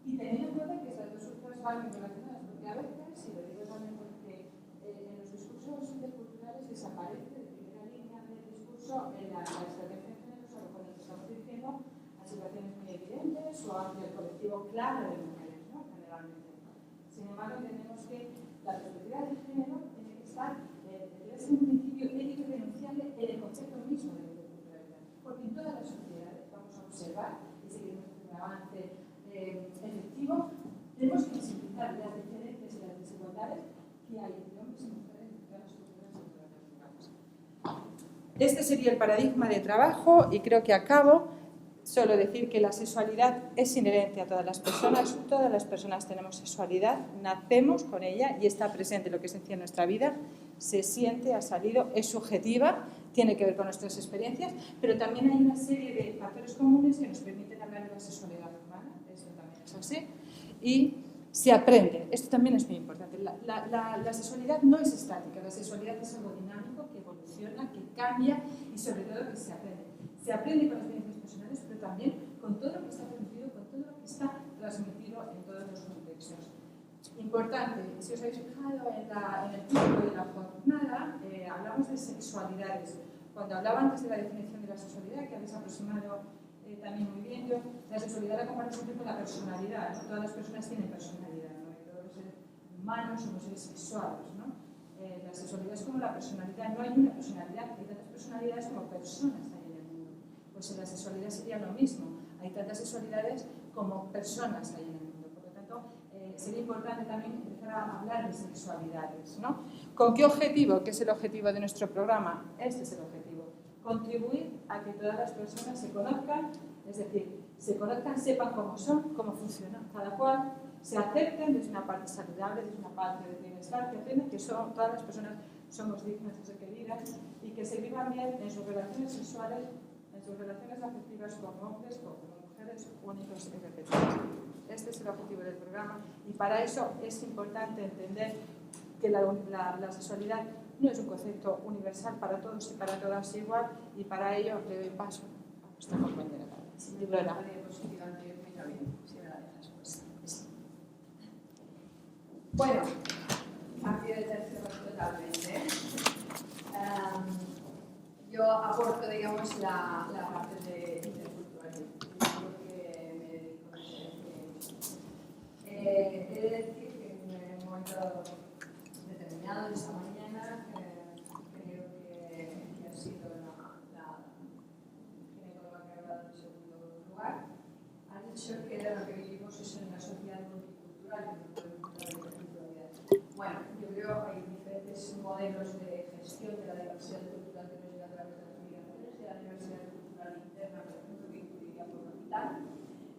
Y teniendo en cuenta que estas dos culturas van muy relacionadas, porque a veces, y lo digo también porque en los discursos interculturales desaparece de primera línea del discurso la estrategia de género, solo cuando nos estamos dirigiendo a situaciones muy evidentes o hacia el colectivo claro de mujeres, ¿no? Generalmente. Sin embargo, entendemos que la perspectiva de género tiene que estar es un principio ético renunciable en el concepto mismo de la interculturalidad. Porque en todas las sociedades vamos a observar, y si queremos hacer un avance efectivo, tenemos que visibilizar las diferencias y las desigualdades que hay entre hombres y mujeres en todas las culturas y en todas las lugares. Este sería el paradigma de trabajo y creo que acabo solo decir que la sexualidad es inherente a todas las personas tenemos sexualidad, nacemos con ella y está presente en lo que es en nuestra vida, se siente, ha salido, es subjetiva, tiene que ver con nuestras experiencias, pero también hay una serie de factores comunes que nos permiten hablar de la sexualidad humana, eso también es así, y se aprende, esto también es muy importante, la sexualidad no es estática, la sexualidad es algo dinámico, que evoluciona, que cambia y sobre todo que se aprende. Se aprende con experiencias personales, pero también con todo lo que está permitido, con todo lo que está transmitido en todos los contextos. Importante, si os habéis fijado en el título de la jornada, hablamos de sexualidades. Cuando hablaba antes de la definición de la sexualidad, que habéis aproximado también muy bien, yo la sexualidad la comparo siempre con la personalidad, ¿no? Todas las personas tienen personalidad, ¿no? Y todos los seres humanos somos seres sexuales, ¿no? La sexualidad es como la personalidad, no hay una personalidad, hay tantas personalidades como personas hay en el mundo. Pues en la sexualidad sería lo mismo, hay tantas sexualidades como personas hay en el mundo. Por lo tanto, sería importante también empezar a hablar de sexualidades, ¿no? ¿Con qué objetivo? ¿Qué es el objetivo de nuestro programa? Este es el objetivo. Contribuir a que todas las personas se conozcan, es decir, se conozcan, sepan cómo son, cómo funcionan cada cual, se acepten desde una parte saludable, desde una parte de bienestar, que aprendan que todas las personas somos dignas de ser queridas y que se vivan bien en sus relaciones sexuales, en sus relaciones afectivas con hombres o con mujeres únicos y repetibles. Este es el objetivo del programa y para eso es importante entender que la sexualidad no es un concepto universal para todos y para todas igual y para ello le doy paso a nuestra compañera. Lola. Bueno, cambio de tercio totalmente. Yo aporto, digamos, la parte de interculturalismo, porque me dedico a eso. He de decir que en un momento determinado de esta mañana, creo que ha sido la ginecóloga que ha hablado en segundo lugar, ha dicho que lo que vivimos es en una sociedad multicultural. Bueno, yo creo que hay diferentes modelos de gestión de la diversidad cultural que nos llega a través de las migraciones, de la diversidad cultural interna, por ejemplo, que incluiría por capital.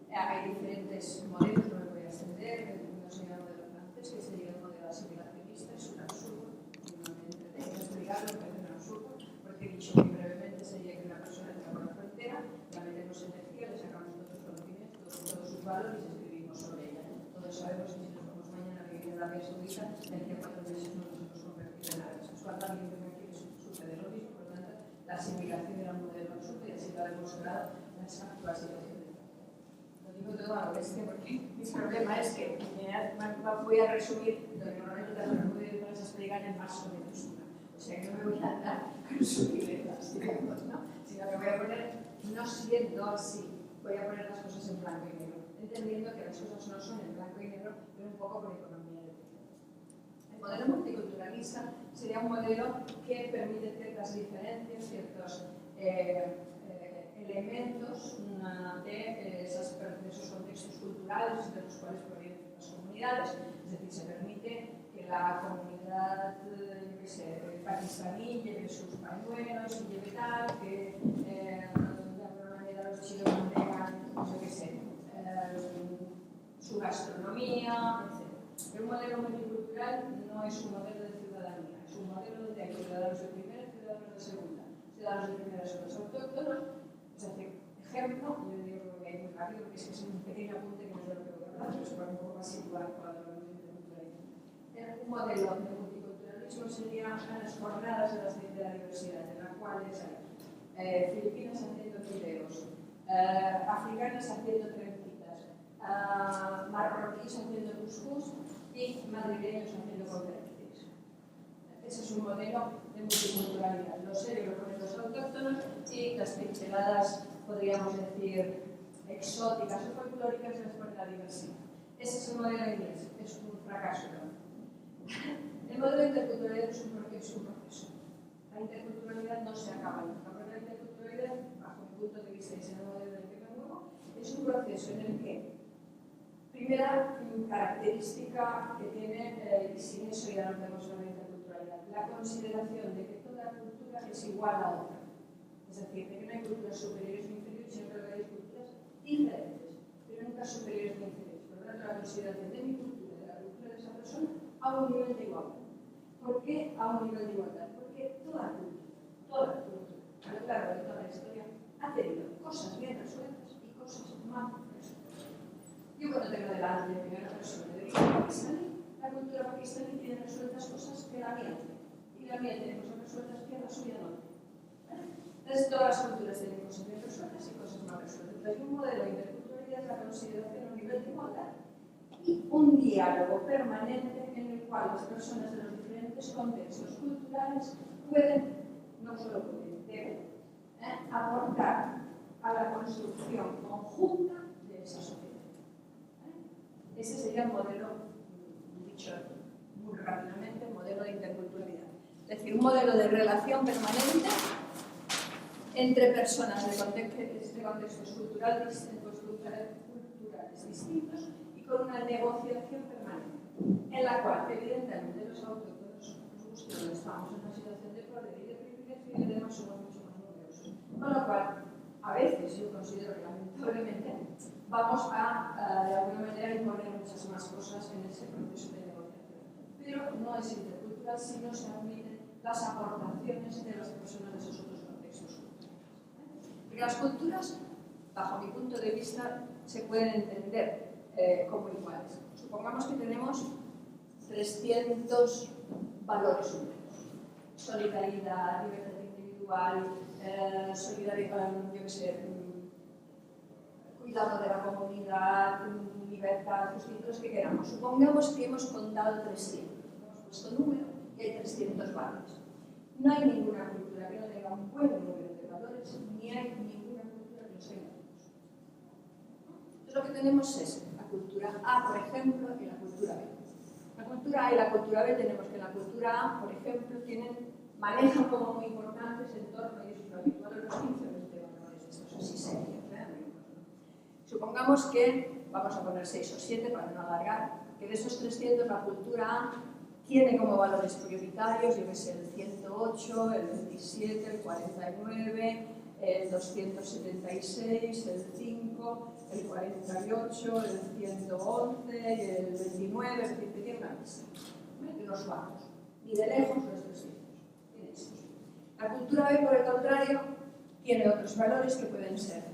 Hay diferentes modelos, no me voy a extender, no sería el modelo francés, que sería el modelo asimilacionista, es un absurdo, normalmente tengo que explicarlo, me parece un absurdo, porque he dicho muy brevemente sería que una persona entra por la frontera, la metemos energía, le sacamos todos sus conocimientos, todos sus valores y escribimos sobre ella. Todos sabemos que si nos vamos mañana a vivir en Arabia Saudita, en que 4 meses nos hemos convertido en Arabia Sexual, también la asimilación era un modelo absurdo y así lo ha demostrado las actuales situaciones. Lo digo todo a lo bestia porque mi problema es que voy a resumir lo que normalmente las voy a explicar en más o menos una. O sea que no me voy a andar con sutilezas, digamos, ¿no? Sino que voy a poner, no siendo así, voy a poner las cosas en blanco y negro, entendiendo que las cosas no son en blanco y negro, pero un poco por economía de tiempo. El modelo multiculturalista sería un modelo que permite ciertas diferencias, ciertos elementos de esos contextos culturales de los cuales provienen las comunidades. Es decir, se permite que la comunidad pakistaní lleve sus pañuelos y lleve tal, que de alguna manera los chinos mantengan, no sé qué sé, su gastronomía, etc. Pero un modelo multicultural no es un modelo de ciudadanía, es un modelo donde hay ciudadanos de primera y ciudadanos de segunda. Ciudadanos de primera son los autóctonos, es decir, ejemplo, yo digo que voy a ir muy rápido porque es un pequeño apunte que no es de lo que voy a hablar, pero es para un poco más situar cuando hablamos de interculturalismo. Un modelo de multiculturalismo serían las jornadas de la diversidad, en las cuales hay filipinas haciendo fideos, africanas haciendo trencitas, marroquíes haciendo cuscús y madrileños haciendo conferencias. Ese es un modelo de multiculturalidad. Lo serio lo ponen los autóctonos y las pinceladas, podríamos decir, exóticas o folclóricas las pone la diversidad. Ese es el modelo inglés, es un fracaso, ¿no? El modelo de interculturalidad es un proceso. La interculturalidad no se acaba nunca, pero la interculturalidad, bajo mi punto de vista, y es el modelo del que me muevo, es un proceso en el que, primera característica que tiene, y sin eso ya no tenemos la interculturalidad, la consideración de que toda cultura es igual a otra. Es decir, de que no hay culturas superiores ni inferiores, sino que hay culturas diferentes, pero nunca superiores ni inferiores. Por lo tanto, la consideración de mi cultura y de la cultura de esa persona a un nivel de igualdad. ¿Por qué a un nivel de igualdad? Porque toda cultura, a lo largo de toda la historia, ha tenido cosas bien resueltas y cosas mal resueltas. Yo cuando tengo delante de primera persona de origen pakistaní, la cultura pakistaní tiene resueltas cosas que la mía tiene, y la mía tiene cosas resueltas que la suya no tiene. Entonces, todas las culturas tienen cosas bien resueltas y cosas mal resueltas. Entonces, un modelo de interculturalidad es la consideración a un nivel de igualdad y un diálogo permanente en el cual las personas de los diferentes contextos culturales pueden, no solo pueden, deben aportar a la construcción conjunta de esa sociedad. Ese sería el modelo, dicho muy rápidamente, el modelo de interculturalidad. Es decir, un modelo de relación permanente entre personas de contextos culturales distintos y con una negociación permanente, en la cual, evidentemente, los autóctonos, estamos en una situación de poder y de privilegio y además somos mucho más numerosos. Con lo cual, a veces yo considero que lamentablemente vamos a de alguna manera imponer muchas más cosas en ese proceso de negociación. Pero no es intercultural si no se admiten las aportaciones de las personas de esos otros contextos culturales. Porque las culturas, bajo mi punto de vista, se pueden entender como iguales. Supongamos que tenemos 300 valores humanos. Solidaridad, libertad individual, solidaridad, yo qué sé, cuidado de la comunidad, libertad, los que queramos. Supongamos que hemos contado 300, hemos puesto número y hay 300 valores. No hay ninguna cultura que no tenga un buen número de valores, ni hay ninguna cultura que los tenga todos. Entonces lo que tenemos es la cultura A, por ejemplo, y la cultura B. La cultura A y la cultura B tenemos que la cultura A, por ejemplo, manejan como muy importantes en torno, y eso es lo habitual en los 15 de valores, estos así serios. Supongamos que, vamos a poner 6 o 7 para no alargar, que de esos 300 la cultura A tiene como valores prioritarios, yo que sé, el 108, el 27, el 49, el 276, el 5, el 48, el 111 y el 29, es decir, que tiene una lista de unos bajos, ni de lejos los 300, tiene estos. La cultura B, por el contrario, tiene otros valores que pueden ser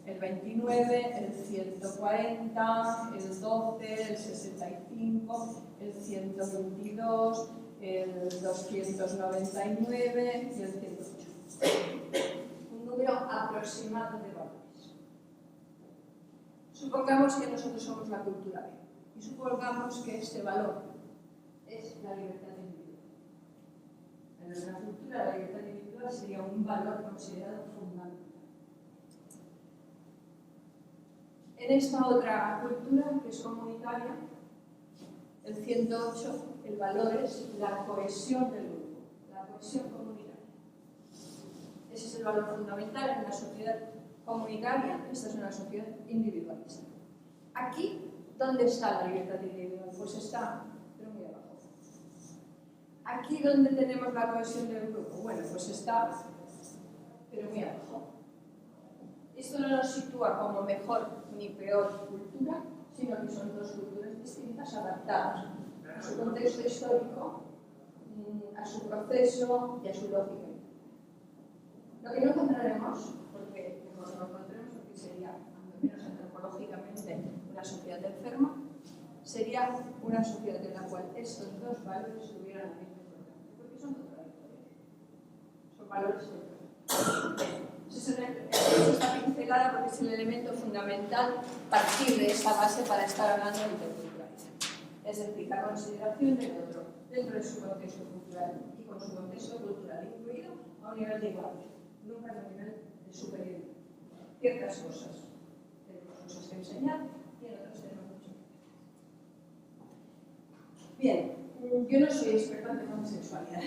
el 29, el 140, el 12, el 65, el 122, el 299 y el 108. un número aproximado de valores. Supongamos que nosotros somos la cultura B y supongamos que este valor es la libertad individual. En nuestra cultura, la libertad individual sería un valor considerado fundamental. En esta otra cultura, que es comunitaria, el 108, el valor es la cohesión del grupo, la cohesión comunitaria. Ese es el valor fundamental en una sociedad comunitaria. Esta es una sociedad individualista. Aquí, ¿dónde está la libertad individual? Pues está, pero muy abajo. Aquí, ¿dónde tenemos la cohesión del grupo? Bueno, pues está, pero muy abajo. Esto no nos sitúa como mejor ni peor cultura, sino que son dos culturas distintas adaptadas a su contexto histórico, a su proceso y a su lógica. Lo que no encontraremos, porque mejor no lo encontremos, porque sería, al menos antropológicamente, una sociedad enferma, sería una sociedad en la cual estos dos valores tuvieran la misma importancia, porque son contradictorios. Son valores diferentes. Esta pincelada porque es el elemento fundamental partir de esa base para estar hablando de interculturalidad. Es decir, la consideración del otro dentro de su contexto cultural y con su contexto cultural incluido a un nivel de igualdad, nunca a un nivel de superioridad. Ciertas cosas tenemos cosas que enseñar y en otras tenemos mucho que hacer. Bien, yo no soy experta en temas de sexualidad,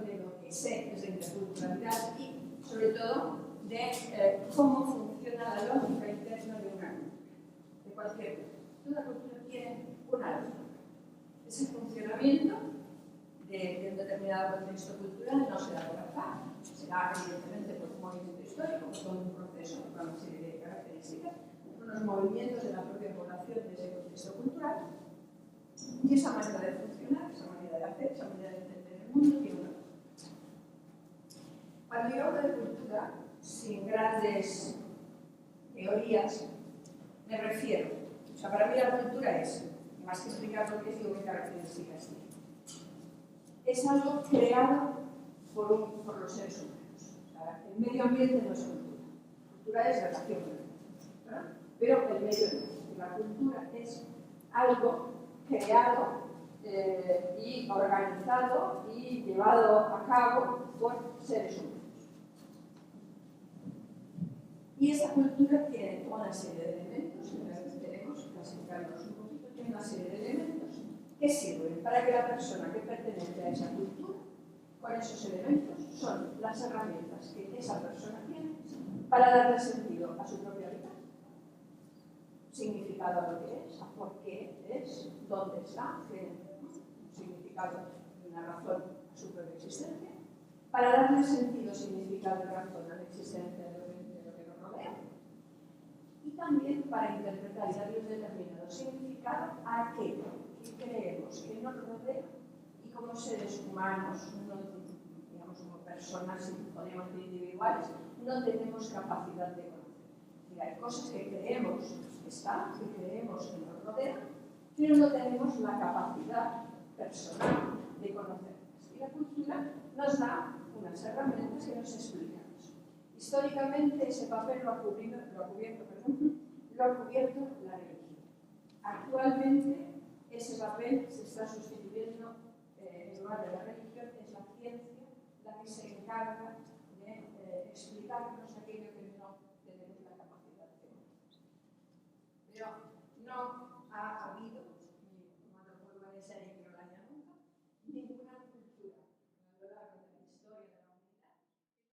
de lo que sé es de interculturalidad y sobre todo de cómo funciona la lógica interna de una cultura, de cualquier cultura. Toda cultura tiene una lógica. Ese funcionamiento de un determinado contexto cultural no será por azar, será evidentemente por un movimiento histórico, por todo un proceso, con una serie de características, unos movimientos de la propia población de ese contexto cultural, y esa manera de funcionar, esa manera de hacer, esa manera de entender el mundo tiene una. Cuando yo hablo de cultura, sin grandes teorías, me refiero, o sea, para mí la cultura es, más que explicar lo que es, digo qué características tiene. Es algo creado por los seres humanos. O sea, el medio ambiente no es cultura. Cultura es relación con el mundo, ¿verdad? Pero el medio ambiente, la cultura es algo creado y organizado y llevado a cabo por seres humanos. Y esta cultura tiene toda una serie de elementos, que tenemos que clasificarlos un poquito, tiene una serie de elementos que sirven para que la persona que pertenece a esa cultura, con esos elementos, son las herramientas que esa persona tiene para darle sentido a su propia vida, significado a lo que es, a por qué es, dónde está, tiene un significado y una razón a su propia existencia, para darle sentido, significado y razón a la existencia de lo que nos rodea, y también para interpretar y darle un determinado significado a aquello que creemos que nos rodea y como seres humanos, no, digamos como personas, podríamos decir individuales, no tenemos capacidad de conocer. Y hay cosas que creemos que están, que creemos que nos rodean, pero no tenemos la capacidad personal de conocerlas. Y la cultura nos da unas herramientas que nos explican eso. Históricamente ese papel lo ha cubierto la religión. Actualmente ese papel se está sustituyendo en lugar de la religión, es la ciencia la que se encarga de explicarnos aquello que no tenemos la capacidad de conocer. Pero no ha habido